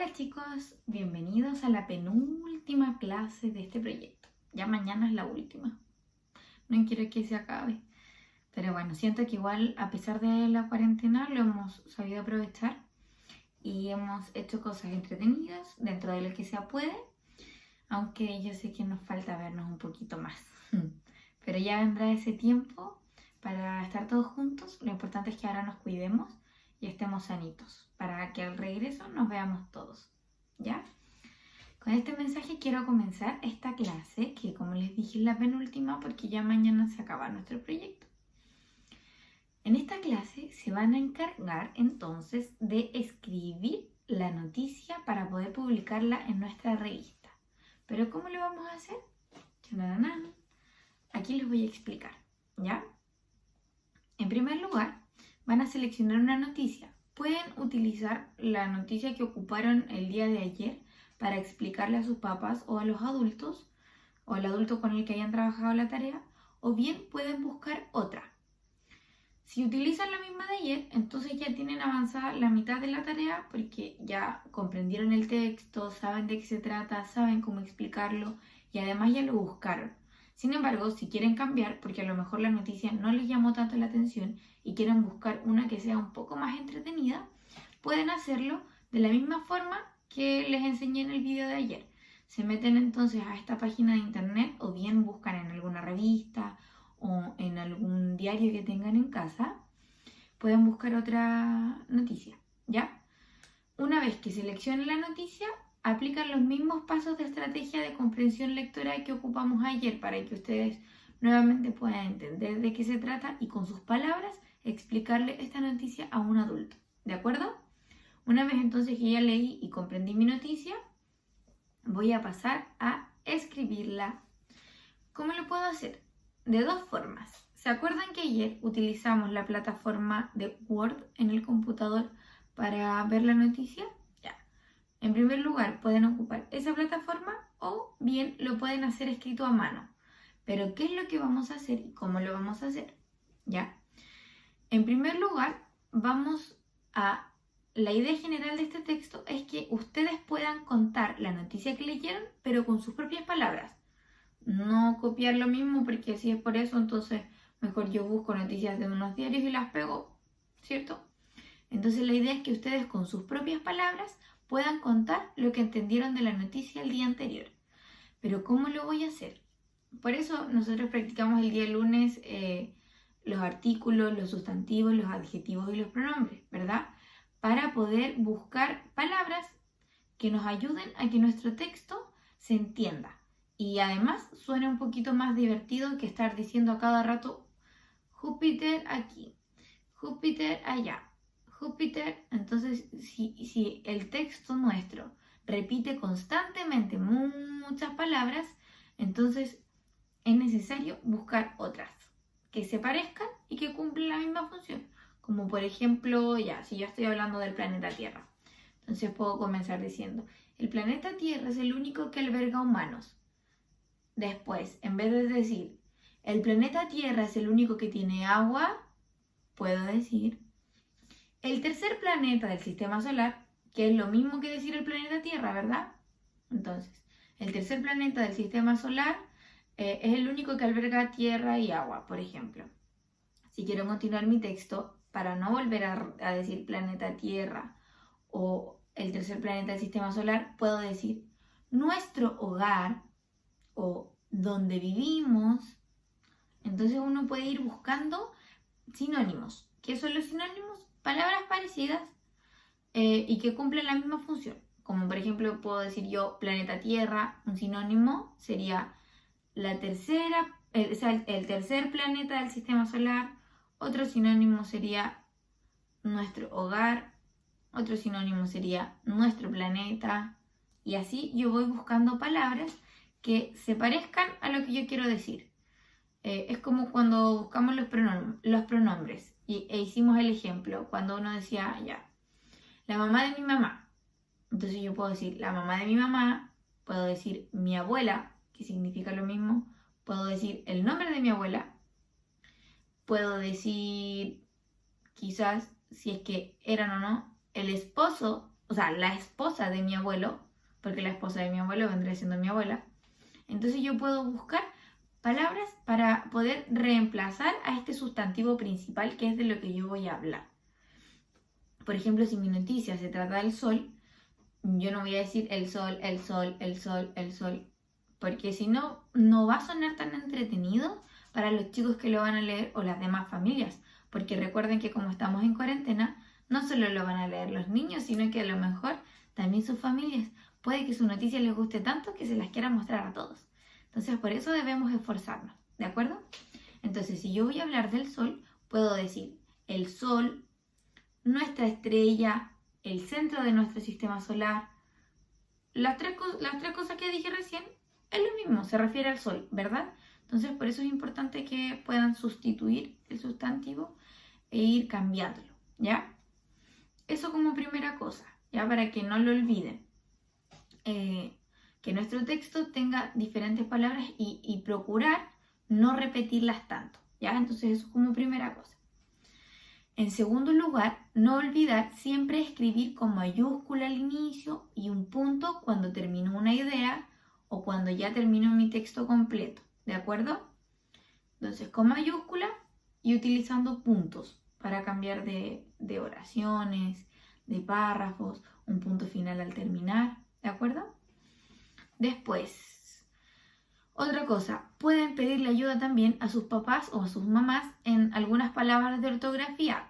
Hola chicos, bienvenidos a la penúltima clase de este proyecto. Ya mañana es la última. No quiero que se acabe. Pero bueno, siento que igual a pesar de la cuarentena lo hemos sabido aprovechar y hemos hecho cosas entretenidas dentro de lo que se puede, aunque yo sé que nos falta vernos un poquito más. Pero ya vendrá ese tiempo para estar todos juntos. Lo importante es que ahora nos cuidemos y estemos sanitos para que al regreso nos veamos todos, ¿ya? Con este mensaje quiero comenzar esta clase que, como les dije, es la penúltima porque ya mañana se acaba nuestro proyecto. En esta clase se van a encargar entonces de escribir la noticia para poder publicarla en nuestra revista. ¿Pero cómo lo vamos a hacer? Aquí les voy a explicar, ¿ya? En primer lugar, van a seleccionar una noticia. Pueden utilizar la noticia que ocuparon el día de ayer para explicarle a sus papás o a los adultos o al adulto con el que hayan trabajado la tarea, o bien pueden buscar otra. Si utilizan la misma de ayer, entonces ya tienen avanzada la mitad de la tarea porque ya comprendieron el texto, saben de qué se trata, saben cómo explicarlo y además ya lo buscaron. Sin embargo, si quieren cambiar, porque a lo mejor la noticia no les llamó tanto la atención y quieren buscar una que sea un poco más entretenida, pueden hacerlo de la misma forma que les enseñé en el video de ayer. Se meten entonces a esta página de internet o bien buscan en alguna revista o en algún diario que tengan en casa, pueden buscar otra noticia, ¿ya? Una vez que seleccionen la noticia, aplican los mismos pasos de estrategia de comprensión lectora que ocupamos ayer para que ustedes nuevamente puedan entender de qué se trata y con sus palabras explicarle esta noticia a un adulto, ¿de acuerdo? Una vez entonces que ya leí y comprendí mi noticia, voy a pasar a escribirla. ¿Cómo lo puedo hacer? De dos formas. ¿Se acuerdan que ayer utilizamos la plataforma de Word en el computador para ver la noticia? Ya. En primer lugar, pueden ocupar esa plataforma o bien lo pueden hacer escrito a mano. Pero ¿qué es lo que vamos a hacer y cómo lo vamos a hacer? ¿Ya? En primer lugar, la idea general de este texto es que ustedes puedan contar la noticia que leyeron, pero con sus propias palabras. No copiar lo mismo, porque si es por eso, entonces mejor yo busco noticias de unos diarios y las pego, ¿cierto? Entonces la idea es que ustedes con sus propias palabras puedan contar lo que entendieron de la noticia el día anterior. Pero ¿cómo lo voy a hacer? Por eso nosotros practicamos el día lunes los artículos, los sustantivos, los adjetivos y los pronombres, ¿verdad? Para poder buscar palabras que nos ayuden a que nuestro texto se entienda. Y además suena un poquito más divertido que estar diciendo a cada rato Júpiter aquí, Júpiter allá, Júpiter. Entonces, si el texto nuestro repite constantemente muchas palabras, entonces es necesario buscar otras que se parezcan y que cumplan la misma función. Como por ejemplo, si yo estoy hablando del planeta Tierra, entonces puedo comenzar diciendo, el planeta Tierra es el único que alberga humanos. Después, en vez de decir, el planeta Tierra es el único que tiene agua, puedo decir, el tercer planeta del sistema solar, que es lo mismo que decir el planeta Tierra, ¿verdad? Entonces, el tercer planeta del sistema solar es el único que alberga tierra y agua, por ejemplo. Si quiero continuar mi texto, para no volver a decir planeta Tierra o el tercer planeta del sistema solar, puedo decir nuestro hogar o donde vivimos. Entonces uno puede ir buscando sinónimos. ¿Qué son los sinónimos? Palabras parecidas y que cumplen la misma función. Como por ejemplo puedo decir yo planeta Tierra, un sinónimo sería el tercer planeta del sistema solar. Otro sinónimo sería nuestro hogar, otro sinónimo sería nuestro planeta, y así yo voy buscando palabras que se parezcan a lo que yo quiero decir. Es como cuando buscamos los pronombres e hicimos el ejemplo, cuando uno decía, la mamá de mi mamá. Entonces yo puedo decir la mamá de mi mamá, puedo decir mi abuela, que significa lo mismo, puedo decir el nombre de mi abuela, puedo decir quizás, si es que eran o no, el esposo o sea, la esposa de mi abuelo, porque la esposa de mi abuelo vendría siendo mi abuela. Entonces yo puedo buscar palabras para poder reemplazar a este sustantivo principal que es de lo que yo voy a hablar. Por ejemplo, si mi noticia se trata del sol, yo no voy a decir el sol, el sol, el sol, el sol, porque si no, no va a sonar tan entretenido para los chicos que lo van a leer o las demás familias, porque recuerden que como estamos en cuarentena, no solo lo van a leer los niños, sino que a lo mejor también sus familias. Puede que su noticia les guste tanto que se las quiera mostrar a todos. Entonces, por eso debemos esforzarnos, ¿de acuerdo? Entonces, si yo voy a hablar del sol, puedo decir el sol, nuestra estrella, el centro de nuestro sistema solar. Las tres cosas que dije recién es lo mismo, se refiere al sol, ¿verdad? Entonces, por eso es importante que puedan sustituir el sustantivo e ir cambiándolo, ¿ya? Eso como primera cosa, ¿ya? Para que no lo olviden. Que nuestro texto tenga diferentes palabras y procurar no repetirlas tanto, ¿ya? Entonces, eso como primera cosa. En segundo lugar, no olvidar siempre escribir con mayúscula al inicio y un punto cuando termino una idea o cuando ya termino mi texto completo, ¿de acuerdo? Entonces, con mayúscula y utilizando puntos para cambiar de oraciones, de párrafos, un punto final al terminar, ¿de acuerdo? Después, otra cosa, pueden pedirle ayuda también a sus papás o a sus mamás en algunas palabras de ortografía.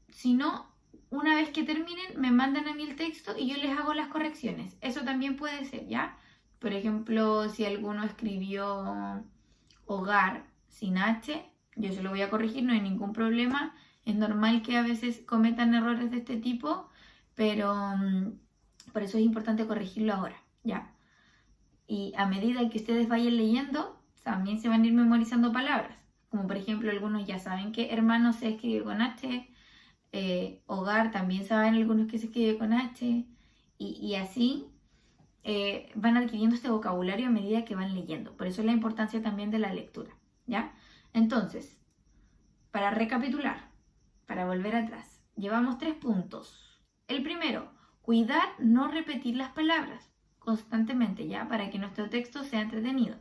Si no, una vez que terminen, me mandan a mí el texto y yo les hago las correcciones. Eso también puede ser, ¿ya? Por ejemplo, si alguno escribió hogar sin H, yo se lo voy a corregir, no hay ningún problema. Es normal que a veces cometan errores de este tipo, pero por eso es importante corregirlo ahora, ¿ya? Y a medida que ustedes vayan leyendo, también se van a ir memorizando palabras. Como por ejemplo, algunos ya saben que hermano se escribe con H, hogar también saben algunos que se escribe con H, y así van adquiriendo este vocabulario a medida que van leyendo. Por eso es la importancia también de la lectura, ¿ya? Entonces, para recapitular, para volver atrás, llevamos 3 puntos. El primero, cuidar no repetir las palabras constantemente, ¿ya? Para que nuestro texto sea entretenido.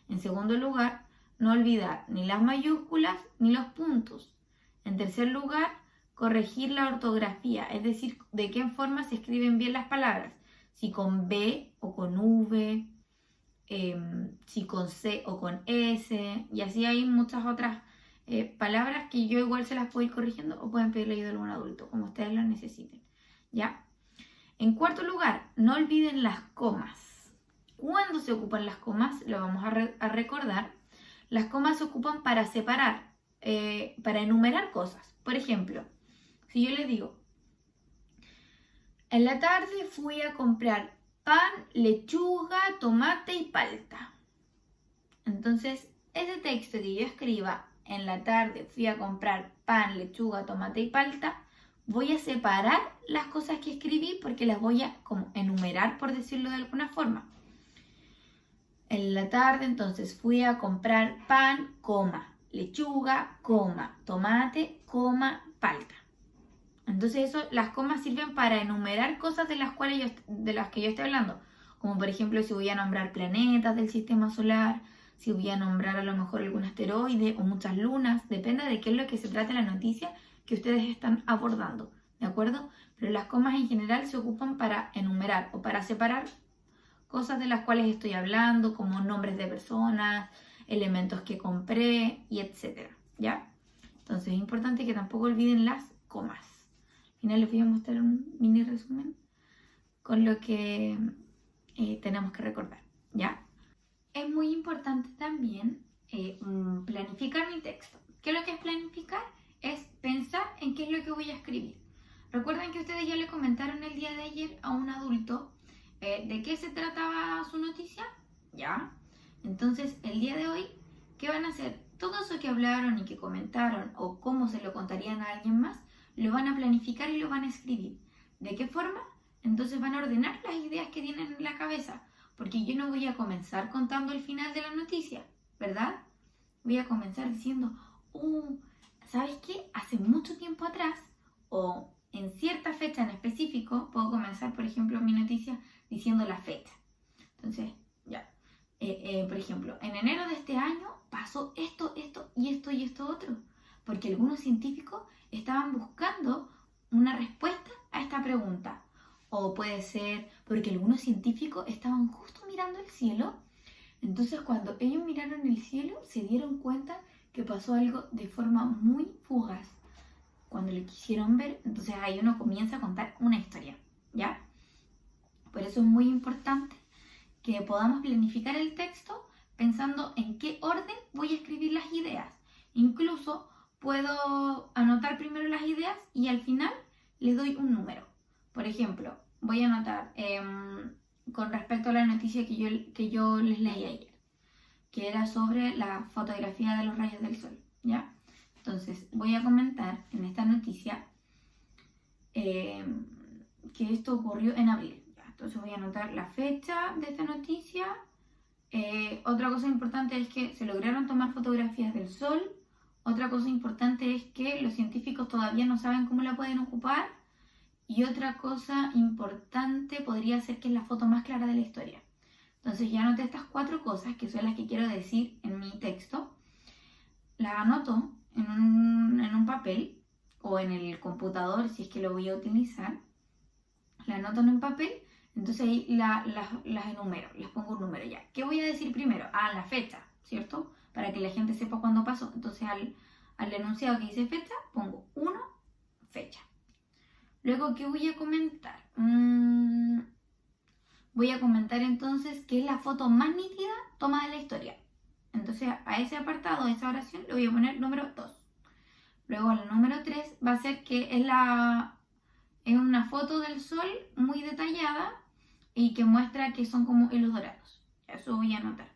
En segundo lugar, no olvidar ni las mayúsculas ni los puntos. En tercer lugar, corregir la ortografía, es decir, de qué forma se escriben bien las palabras, si con B o con V, si con C o con S, y así hay muchas otras palabras que yo igual se las puedo ir corrigiendo o pueden pedirle ayuda a algún adulto, como ustedes lo necesiten, ¿ya? En cuarto lugar, no olviden las comas. ¿Cuándo se ocupan las comas? Lo vamos a recordar. Las comas se ocupan para separar, para enumerar cosas. Por ejemplo, si yo les digo, en la tarde fui a comprar pan, lechuga, tomate y palta. Entonces, ese texto que yo escriba, en la tarde fui a comprar pan, lechuga, tomate y palta, voy a separar las cosas que escribí porque las voy a como enumerar, por decirlo de alguna forma. En la tarde, entonces, fui a comprar pan, coma, lechuga, coma, tomate, coma, palta. Entonces eso, las comas sirven para enumerar cosas de las que yo estoy hablando. Como por ejemplo si voy a nombrar planetas del sistema solar, si voy a nombrar a lo mejor algún asteroide o muchas lunas, depende de qué es lo que se trate la noticia que ustedes están abordando, ¿de acuerdo? Pero las comas en general se ocupan para enumerar o para separar cosas de las cuales estoy hablando, como nombres de personas, elementos que compré y etcétera, ¿ya? Entonces es importante que tampoco olviden las comas. Al final les voy a mostrar un mini resumen con lo que tenemos que recordar, ¿ya? Es muy importante también planificar mi texto. ¿Qué es lo que es planificar? Es pensar en qué es lo que voy a escribir. Recuerden que ustedes ya le comentaron el día de ayer a un adulto de qué se trataba su noticia, ¿ya? Entonces, el día de hoy, ¿qué van a hacer? Todo eso que hablaron y que comentaron o cómo se lo contarían a alguien más, lo van a planificar y lo van a escribir. ¿De qué forma? Entonces van a ordenar las ideas que tienen en la cabeza, porque yo no voy a comenzar contando el final de la noticia, ¿verdad? Voy a comenzar diciendo, ¿sabes qué? Hace mucho tiempo atrás, o en cierta fecha en específico, puedo comenzar, por ejemplo, mi noticia diciendo la fecha. Entonces, ya. Por ejemplo, en enero de este año pasó esto, esto y esto y esto otro. Porque algunos científicos estaban buscando una respuesta a esta pregunta. O puede ser porque algunos científicos estaban justo mirando el cielo. Entonces, cuando ellos miraron el cielo, se dieron cuenta que pasó algo de forma muy fugaz. Cuando lo quisieron ver, entonces ahí uno comienza a contar una historia, ¿ya? Por eso es muy importante que podamos planificar el texto pensando en qué orden voy a escribir las ideas. Incluso puedo anotar primero las ideas y al final les doy un número. Por ejemplo, voy a anotar con respecto a la noticia que yo les leí ayer, que era sobre la fotografía de los rayos del sol, ¿ya? Entonces, voy a comentar en esta noticia que esto ocurrió en abril. ¿Ya? Entonces, voy a anotar la fecha de esta noticia. Otra cosa importante es que se lograron tomar fotografías del sol. Otra cosa importante es que los científicos todavía no saben cómo la pueden ocupar. Y otra cosa importante podría ser que es la foto más clara de la historia. Entonces, ya anoté estas 4 cosas que son las que quiero decir en mi texto. Las anoto en un papel o en el computador si es que lo voy a utilizar. La anoto en un papel, entonces ahí las enumero, les pongo un número ya. ¿Qué voy a decir primero? La fecha, ¿cierto? Para que la gente sepa cuándo pasó. Entonces al enunciado que dice fecha, pongo 1, fecha. Luego, ¿qué voy a comentar? Voy a comentar entonces qué es la foto más nítida toma de la historia. Entonces a ese apartado, a esa oración, le voy a poner número 2. Luego el número 3 va a ser que es una foto del sol muy detallada y que muestra que son como hilos dorados. Eso voy a anotar.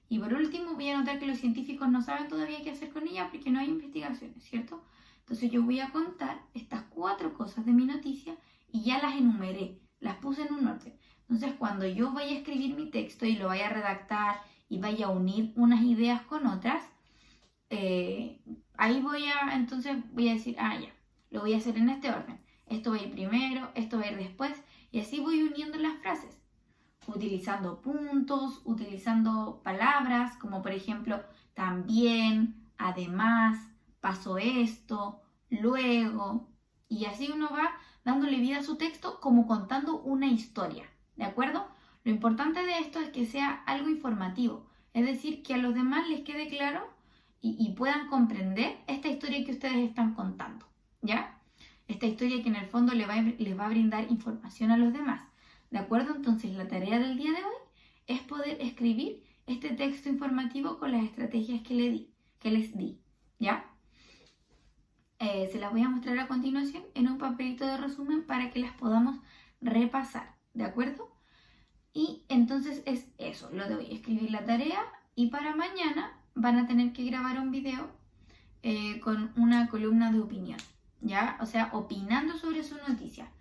Y por último voy a anotar que los científicos no saben todavía qué hacer con ella porque no hay investigaciones, ¿cierto? Entonces yo voy a contar estas 4 cosas de mi noticia y ya las enumeré, las puse en un orden. Entonces cuando yo vaya a escribir mi texto y lo vaya a redactar y vaya a unir unas ideas con otras, ahí voy a decir, ya, lo voy a hacer en este orden. Esto va a ir primero, esto va a ir después, y así voy uniendo las frases, utilizando puntos, utilizando palabras como por ejemplo también, además, pasó esto, luego, y así uno va dándole vida a su texto como contando una historia, ¿de acuerdo? Lo importante de esto es que sea algo informativo, es decir, que a los demás les quede claro y puedan comprender esta historia que ustedes están contando, ¿ya? Esta historia que en el fondo les va a brindar información a los demás, ¿de acuerdo? Entonces la tarea del día de hoy es poder escribir este texto informativo con las estrategias que les di, ¿ya? Se las voy a mostrar a continuación en un papelito de resumen para que las podamos repasar, ¿de acuerdo? Y entonces es eso, lo de hoy, escribir la tarea y para mañana van a tener que grabar un video con una columna de opinión, ¿ya? O sea, opinando sobre su noticia.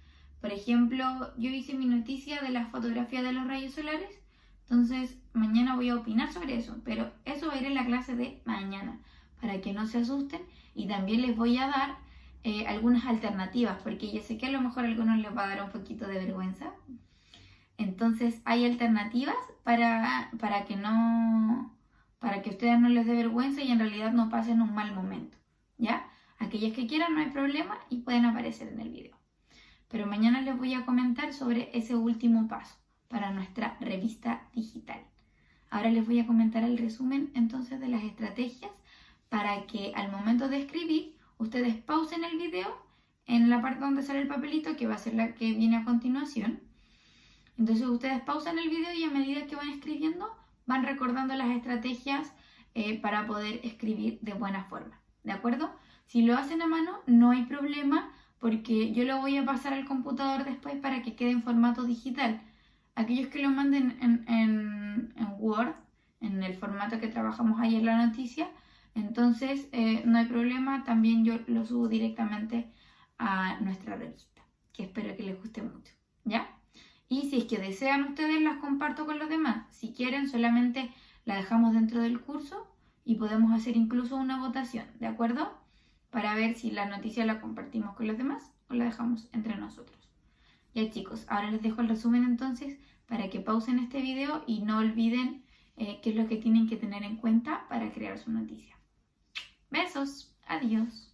Por ejemplo, yo hice mi noticia de la fotografía de los rayos solares, entonces mañana voy a opinar sobre eso, pero eso va a ir en la clase de mañana, para que no se asusten y también les voy a dar algunas alternativas, porque yo sé que a lo mejor a algunos les va a dar un poquito de vergüenza. Entonces hay alternativas para que ustedes no les dé vergüenza y en realidad no pasen un mal momento, ¿ya? Aquellos que quieran no hay problema y pueden aparecer en el video. Pero mañana les voy a comentar sobre ese último paso para nuestra revista digital. Ahora les voy a comentar el resumen entonces de las estrategias para que al momento de escribir ustedes pausen el video en la parte donde sale el papelito, que va a ser la que viene a continuación. Entonces ustedes pausan el video y a medida que van escribiendo van recordando las estrategias para poder escribir de buena forma, ¿de acuerdo? Si lo hacen a mano no hay problema porque yo lo voy a pasar al computador después para que quede en formato digital. Aquellos que lo manden en Word, en el formato que trabajamos ahí en la noticia, entonces no hay problema, también yo lo subo directamente a nuestra revista, que espero que les guste mucho, ¿ya? Y si es que desean ustedes, las comparto con los demás. Si quieren, solamente la dejamos dentro del curso y podemos hacer incluso una votación, ¿de acuerdo? Para ver si la noticia la compartimos con los demás o la dejamos entre nosotros. Ya chicos, ahora les dejo el resumen entonces para que pausen este video y no olviden qué es lo que tienen que tener en cuenta para crear su noticia. Besos, adiós.